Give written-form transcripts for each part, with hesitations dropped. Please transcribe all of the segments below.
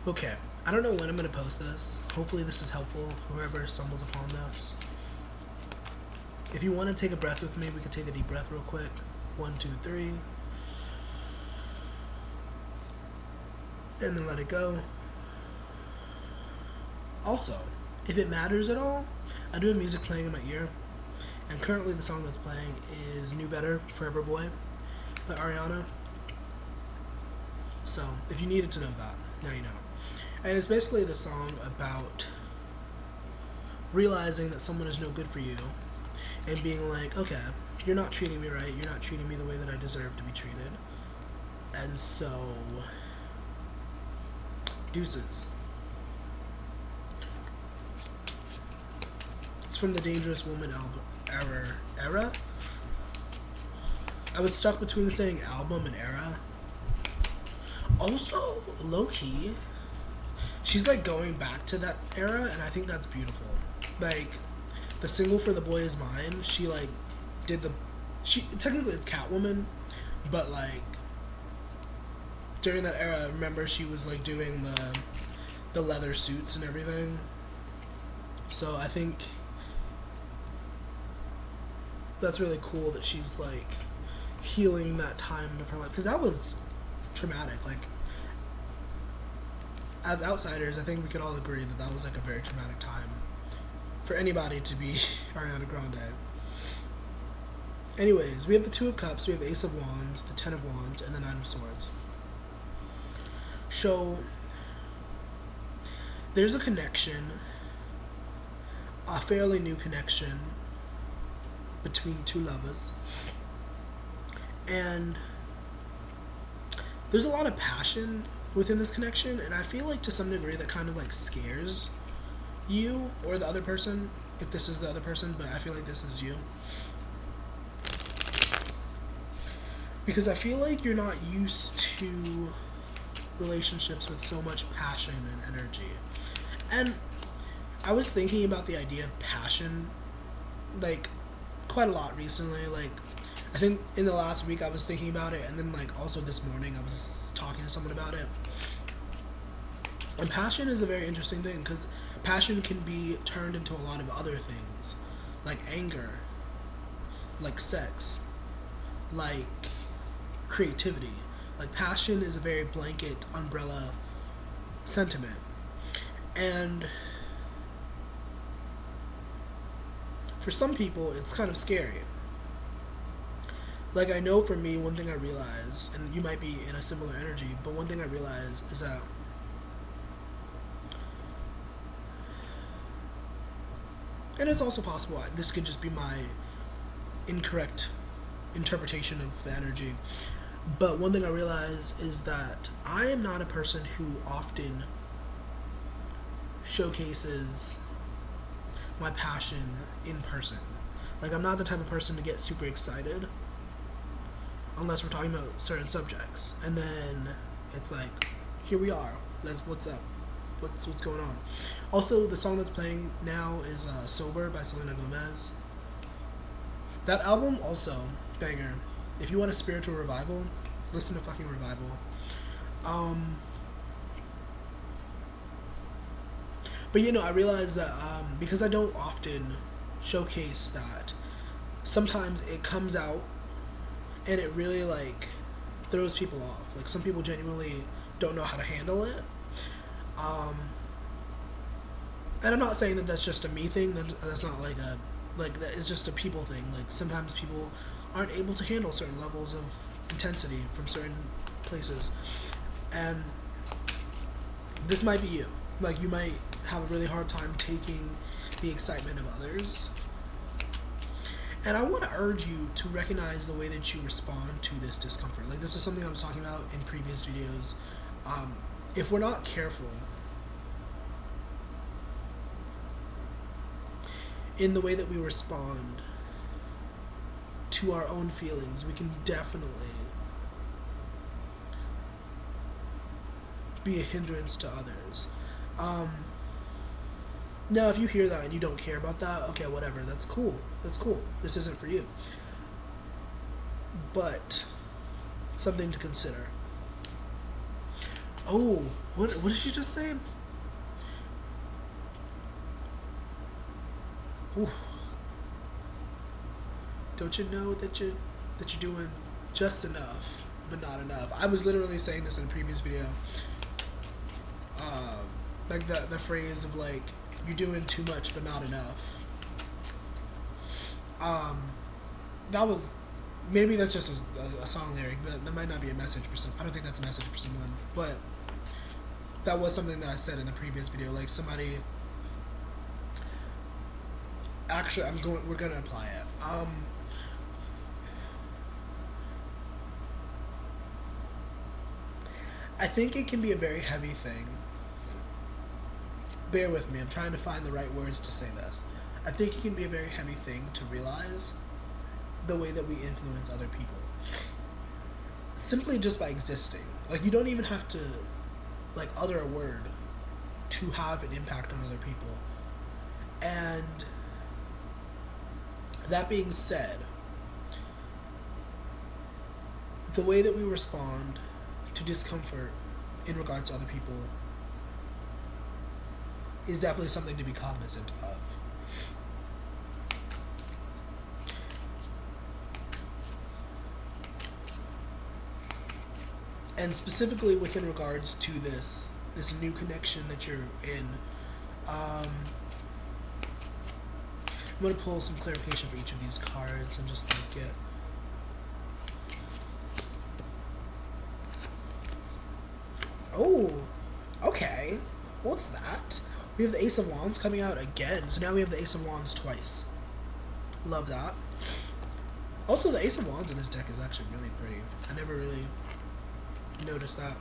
Okay, I don't know when I'm gonna post this. Hopefully, this is helpful for whoever stumbles upon this. If you want to take a breath with me, we could take a deep breath real quick. 1, 2, 3. And then let it go. Also, if it matters at all, I do have music playing in my ear. And currently the song that's playing is New Better, Forever Boy by Ariana. So, if you needed to know that, now you know. And it's basically the song about realizing that someone is no good for you and being like, okay, you're not treating me right, you're not treating me the way that I deserve to be treated. And so, deuces. It's from the Dangerous Woman album era. I was stuck between saying album and era. Also, low-key, she's like going back to that era, and I think that's beautiful. Like, the single for The Boy Is Mine, she like did technically it's Catwoman, but like during that era, remember she was like doing the leather suits and everything. So I think that's really cool that she's like healing that time of her life, because that was traumatic. Like, as outsiders, I think we could all agree that that was like a very traumatic time for anybody to be Ariana Grande. Anyways, we have the Two of Cups, we have the Ace of Wands, the Ten of Wands, and the Nine of Swords. So, there's a connection, a fairly new connection between two lovers. And there's a lot of passion within this connection, and I feel like to some degree that kind of like scares you or the other person, if this is the other person, but I feel like this is you. Because I feel like you're not used to relationships with so much passion and energy. And I was thinking about the idea of passion, like, quite a lot recently. Like, I think in the last week I was thinking about it, and then like also this morning I was talking to someone about it. And passion is a very interesting thing, because passion can be turned into a lot of other things, like anger, like sex, like creativity. Like, passion is a very blanket umbrella sentiment. And for some people, it's kind of scary. Like, I know for me, one thing I realize, and you might be in a similar energy, but one thing I realize is that and it's also possible this could just be my incorrect interpretation of the energy, but one thing I realize is that I am not a person who often showcases my passion in person. Like, I'm not the type of person to get super excited unless we're talking about certain subjects, and then it's like, here we are, what's up, what's going on. Also, the song that's playing now is Sober by Selena Gomez. That album, also banger. If you want a spiritual revival, listen to fucking Revival. But you know, I realize that because I don't often showcase that, sometimes it comes out and it really like throws people off. Like, some people genuinely don't know how to handle it. And I'm not saying that that's just a me thing. That's not like that. It's just a people thing. Like, sometimes people aren't able to handle certain levels of intensity from certain places, and this might be you. Like, you might have a really hard time taking the excitement of others. And I want to urge you to recognize the way that you respond to this discomfort. Like, this is something I was talking about in previous videos. If we're not careful in the way that we respond to our own feelings, we can definitely be a hindrance to others. Now, if you hear that and you don't care about that, okay, whatever, that's cool. This isn't for you. But something to consider. Oh, what did she just say? Ooh. Don't you know that you're doing just enough, but not enough? I was literally saying this in a previous video. Like the phrase of like you're doing too much but not enough. That was maybe that's just a song lyric, but that might not be a message for some. I don't think that's a message for someone, but that was something that I said in the previous video. Like somebody. Actually, we're gonna apply it. I think it can be a very heavy thing. Bear with me. I'm trying to find the right words to say this. I think it can be a very heavy thing to realize the way that we influence other people. Simply just by existing. Like, you don't even have to, like, utter a word to have an impact on other people. And that being said, the way that we respond to discomfort in regards to other people is definitely something to be cognizant of. And specifically within regards to this new connection that you're in, I'm going to pull some clarification for each of these cards and just like get. Oh, okay. What's that? We have the Ace of Wands coming out again, so now we have the Ace of Wands twice. Love that. Also, the Ace of Wands in this deck is actually really pretty. I never really noticed that.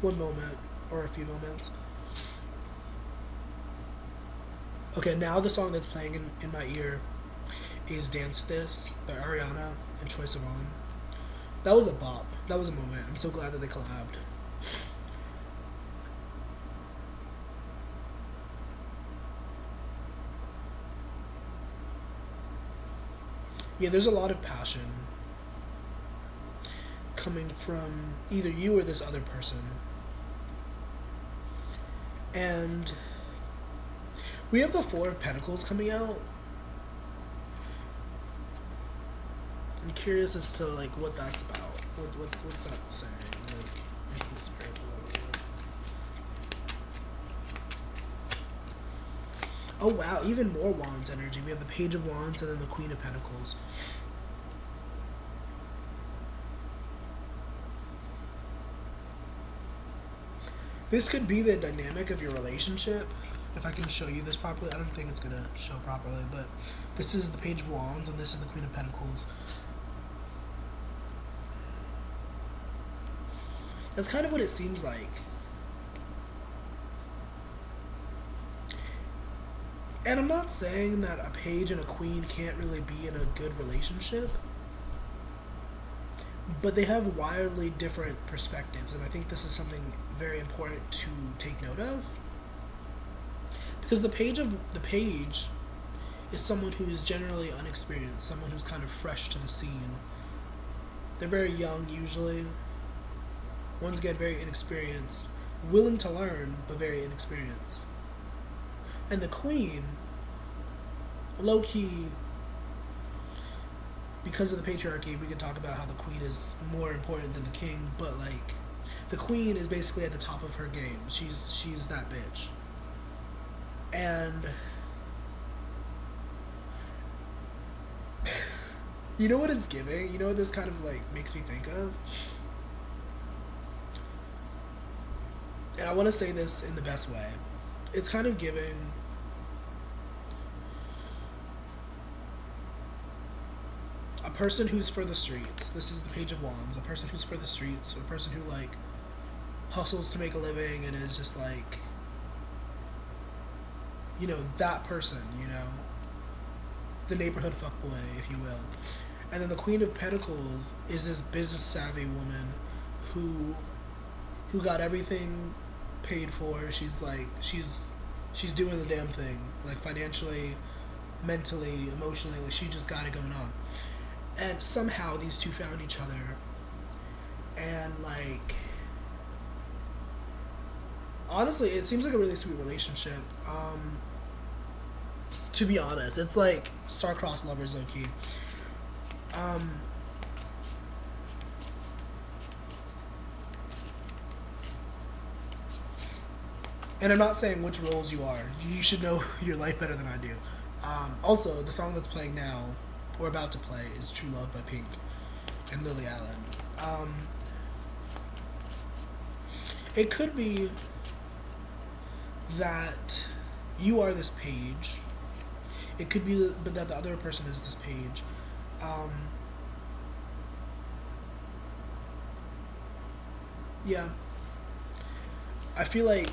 One moment, or a few moments. Okay, now the song that's playing in my ear is Dance This by Ariana and Troye Sivan. That was a bop. That was a moment. I'm so glad that they collabed. Yeah, there's a lot of passion coming from either you or this other person. And we have the Four of Pentacles coming out. I'm curious as to like what that's about. What's that saying? Like, oh wow, even more Wands energy. We have the Page of Wands and then the Queen of Pentacles. This could be the dynamic of your relationship. If I can show you this properly. I don't think it's going to show properly, but this is the Page of Wands and this is the Queen of Pentacles. That's kind of what it seems like. And I'm not saying that a page and a queen can't really be in a good relationship, but they have wildly different perspectives, and I think this is something very important to take note of. Because the page is someone who is generally unexperienced, someone who's kind of fresh to the scene. They're very young usually. Once again, very inexperienced, willing to learn, but very inexperienced. And the queen, low-key, because of the patriarchy, we could talk about how the queen is more important than the king, but like, the queen is basically at the top of her game. She's that bitch. And you know what it's giving? You know what this kind of like makes me think of? And I want to say this in the best way. It's kind of giving a person who's for the streets. This is the Page of Wands. A person who's for the streets. A person who like hustles to make a living and is just like, you know, that person, you know, the neighborhood fuckboy, if you will. And then the Queen of Pentacles is this business savvy woman who got everything paid for. She's like she's doing the damn thing, like financially, mentally, emotionally. Like she just got it going on, and somehow these two found each other, and like honestly, it seems like a really sweet relationship. To be honest, it's like star-crossed lovers, low key. Um, and I'm not saying which roles you are. You should know your life better than I do. Also, the song that's playing now, or about to play, is "True Love" by Pink and Lily Allen. It could be that you are this page. It could be but that the other person is this page. Um, yeah. I feel like,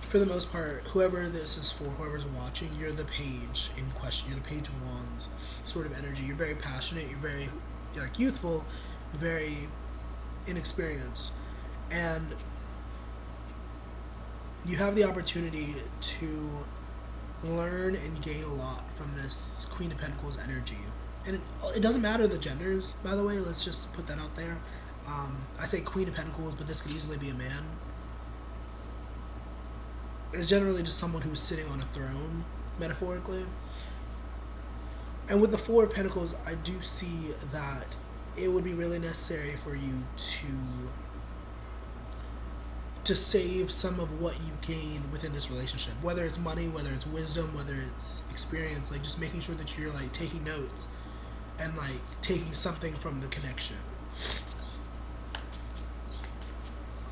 for the most part, whoever this is for, whoever's watching, you're the page in question. You're the page of wands sort of energy. You're very passionate. You're like youthful, very inexperienced, and you have the opportunity to learn and gain a lot from this Queen of Pentacles energy. And it doesn't matter the genders, by the way. Let's just put that out there. I say Queen of Pentacles, but this could easily be a man. It's generally just someone who's sitting on a throne, metaphorically. And with the Four of Pentacles, I do see that it would be really necessary for you to save some of what you gain within this relationship, whether it's money, whether it's wisdom, whether it's experience, like just making sure that you're like taking notes and like taking something from the connection.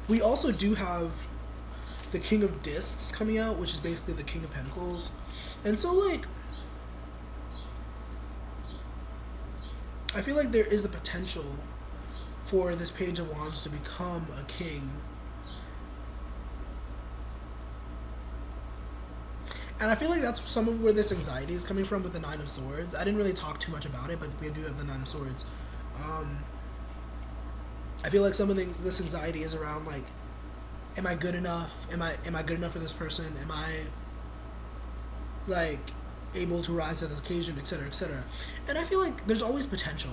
We also do have the King of Discs coming out, which is basically the King of Pentacles. And so like I feel like there is a potential for this Page of Wands to become a king. And I feel like that's some of where this anxiety is coming from with the Nine of Swords. I didn't really talk too much about it, but we do have the Nine of Swords. I feel like some of this anxiety is around like, am I good enough? Am I good enough for this person? Am I like able to rise to this occasion, etc., etc. And I feel like there's always potential.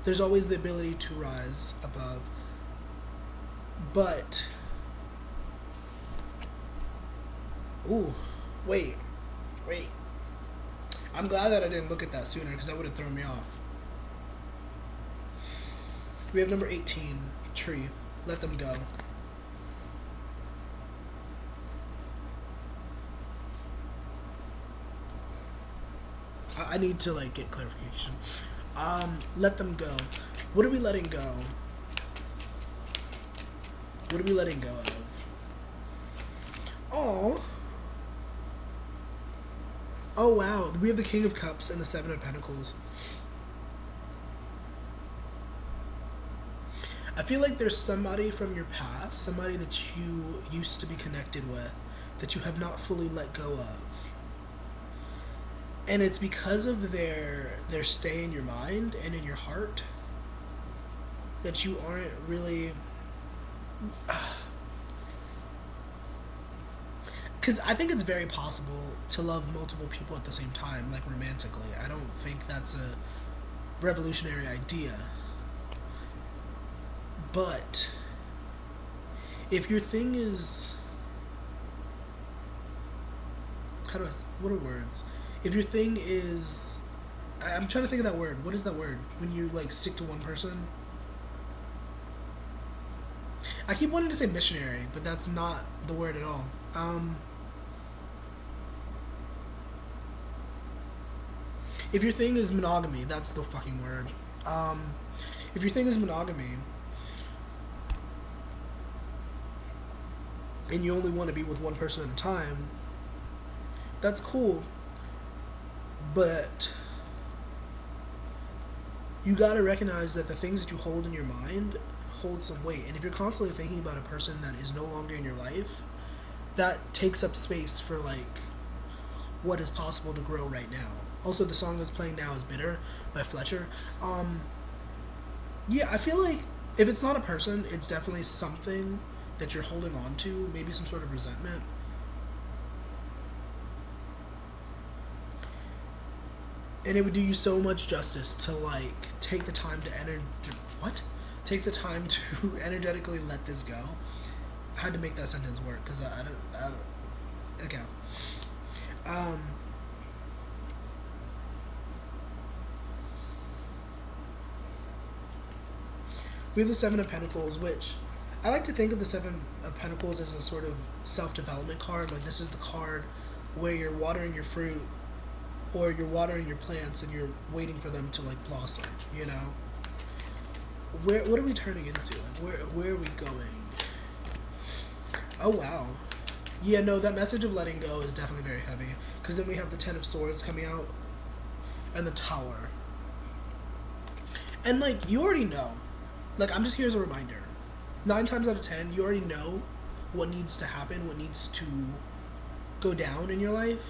There's always the ability to rise above. But ooh, wait. I'm glad that I didn't look at that sooner because that would have thrown me off. We have number 18, Tree. Let them go. I need to like get clarification. Let them go. What are we letting go? What are we letting go of? Oh wow. We have the King of Cups and the Seven of Pentacles. I feel like there's somebody from your past, somebody that you used to be connected with, that you have not fully let go of. And it's because of their stay in your mind and in your heart that you aren't really... Because I think it's very possible to love multiple people at the same time, like romantically. I don't think that's a revolutionary idea. But if your thing is... what are words? If your thing is... I'm trying to think of that word. What is that word? When you like stick to one person? I keep wanting to say missionary, but that's not the word at all. If your thing is monogamy, that's the fucking word. If your thing is monogamy, and you only want to be with one person at a time, that's cool. But you gotta recognize that the things that you hold in your mind hold some weight. And if you're constantly thinking about a person that is no longer in your life, that takes up space for like what is possible to grow right now. Also, the song that's playing now is Bitter by Fletcher. Yeah, I feel like if it's not a person, it's definitely something that you're holding on to, maybe some sort of resentment. And it would do you so much justice to like take the time to take the time to energetically let this go. I had to make that sentence work because I don't. Okay. We have the Seven of Pentacles, which I like to think of the Seven of Pentacles as a sort of self-development card. Like this is the card where you're watering your fruit or you're watering your plants and you're waiting for them to like blossom, you know? What are we turning into? Like where are we going? Oh wow. Yeah, no, that message of letting go is definitely very heavy. Because then we have the Ten of Swords coming out and the Tower. And like you already know. Like I'm just here as a reminder. 9 times out of 10, you already know what needs to happen, what needs to go down in your life.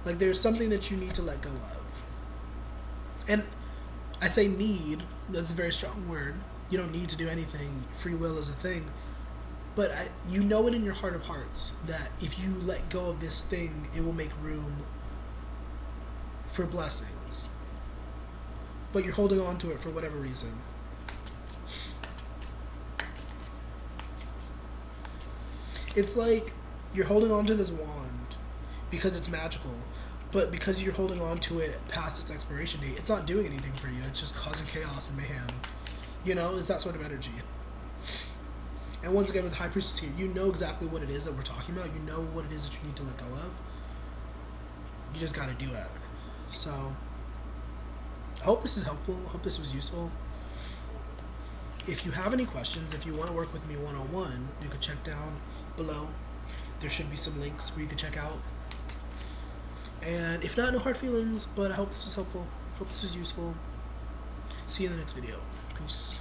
Like there's something that you need to let go of. And I say need, that's a very strong word. You don't need to do anything. Free will is a thing. But you know it in your heart of hearts that if you let go of this thing, it will make room for blessings. But you're holding on to it for whatever reason. It's like you're holding on to this wand because it's magical, but because you're holding on to it past its expiration date, it's not doing anything for you. It's just causing chaos and mayhem. You know, it's that sort of energy. And once again, with the High Priestess here, you know exactly what it is that we're talking about. You know what it is that you need to let go of. You just got to do it. So, I hope this is helpful. I hope this was useful. If you have any questions, if you want to work with me one-on-one, you could check down below. There should be some links where you can check out. And if not, no hard feelings, but I hope this was helpful. Hope this was useful. See you in the next video. Peace.